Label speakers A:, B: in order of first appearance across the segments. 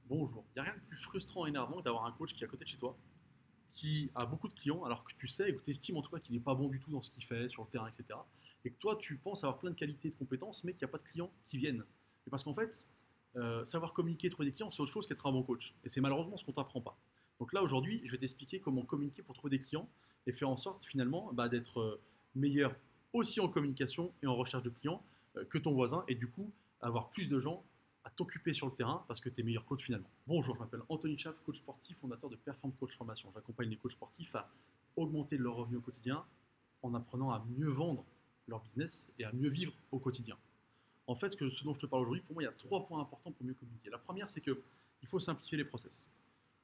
A: Bonjour. Il n'y a rien de plus frustrant et énervant que d'avoir un coach qui est à côté de chez toi, qui a beaucoup de clients, alors que tu sais, ou que tu estimes en tout cas qu'il n'est pas bon du tout dans ce qu'il fait, sur le terrain, etc. Et que toi, tu penses avoir plein de qualités et de compétences, mais qu'il n'y a pas de clients qui viennent. Et parce qu'en fait, savoir communiquer, trouver des clients, c'est autre chose qu'être un bon coach. Et c'est malheureusement ce qu'on t'apprend pas. Donc là, aujourd'hui, je vais t'expliquer comment communiquer pour trouver des clients et faire en sorte finalement d'être meilleur aussi en communication et en recherche de clients que ton voisin, et du coup, avoir plus de gens à t'occuper sur le terrain parce que tu es meilleur coach finalement. Bonjour, je m'appelle Anthony Schaff, coach sportif, fondateur de Perform Coach Formation. J'accompagne les coachs sportifs à augmenter leur revenu au quotidien en apprenant à mieux vendre leur business et à mieux vivre au quotidien. En fait, ce dont je te parle aujourd'hui, pour moi, il y a trois points importants pour mieux communiquer. La première, c'est qu'il faut simplifier les process.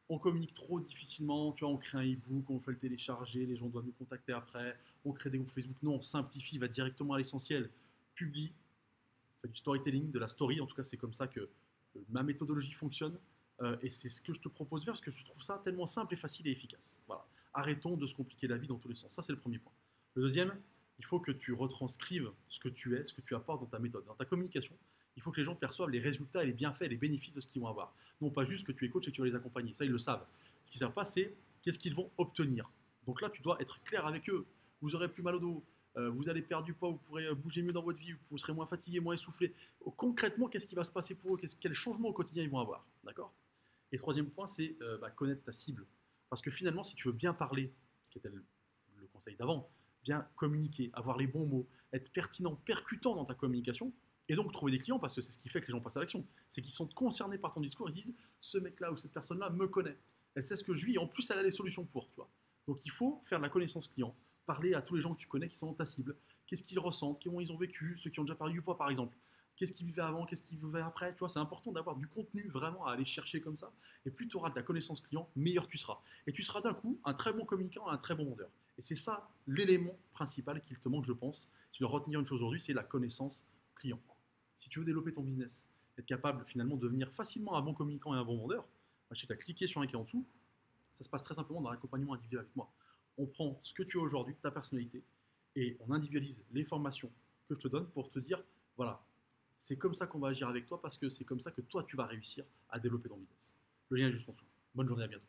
A: On communique trop difficilement, tu vois, on crée un e-book, on fait le télécharger, les gens doivent nous contacter après, on crée des groupes Facebook. Non, on simplifie, va directement à l'essentiel, publie, fait du storytelling, de la story. En tout cas, c'est comme ça que ma méthodologie fonctionne. Et c'est ce que je te propose de faire parce que je trouve ça tellement simple et facile et efficace. Voilà. Arrêtons de se compliquer la vie dans tous les sens. Ça, c'est le premier point. Le deuxième, il faut que tu retranscrives ce que tu es, ce que tu apportes dans ta méthode, dans ta communication. Il faut que les gens perçoivent les résultats et les bienfaits, les bénéfices de ce qu'ils vont avoir. Non pas juste que tu es coach et que tu vas les accompagner. Ça, ils le savent. Ce qu'ils ne savent pas, c'est qu'est-ce qu'ils vont obtenir. Donc là, tu dois être clair avec eux. Vous aurez plus mal au dos, vous allez perdre du poids, vous pourrez bouger mieux dans votre vie, vous serez moins fatigué, moins essoufflé. Concrètement, qu'est-ce qui va se passer pour eux, quel changement au quotidien ils vont avoir, d'accord? Et troisième point, c'est connaître ta cible. Parce que finalement, si tu veux bien parler, ce qui était le conseil d'avant, bien communiquer, avoir les bons mots, être pertinent, percutant dans ta communication, et donc trouver des clients, parce que c'est ce qui fait que les gens passent à l'action, c'est qu'ils sont concernés par ton discours, ils disent, ce mec-là ou cette personne-là me connaît, elle sait ce que je vis, et en plus elle a des solutions pour, tu vois. Donc il faut faire de la connaissance client, parler à tous les gens que tu connais qui sont dans ta cible, qu'est-ce qu'ils ressentent, comment ils ont vécu, ceux qui ont déjà perdu du poids par exemple, qu'est-ce qu'ils vivaient avant, qu'est-ce qu'ils vivaient après, tu vois, c'est important d'avoir du contenu vraiment à aller chercher comme ça, et plus tu auras de la connaissance client, meilleur tu seras. Et tu seras d'un coup un très bon communicant et un très bon vendeur. Et c'est ça l'élément principal qu'il te manque, je pense. Si tu dois retenir une chose aujourd'hui, c'est la connaissance client. Si tu veux développer ton business, être capable finalement de devenir facilement un bon communicant et un bon vendeur, je t'ai cliqué sur un qui est en dessous, ça se passe très simplement dans l'accompagnement individuel avec moi. On prend ce que tu as aujourd'hui, ta personnalité, et on individualise les formations que je te donne pour te dire, voilà, c'est comme ça qu'on va agir avec toi parce que c'est comme ça que toi, tu vas réussir à développer ton business. Le lien est juste en dessous. Bonne journée, à bientôt.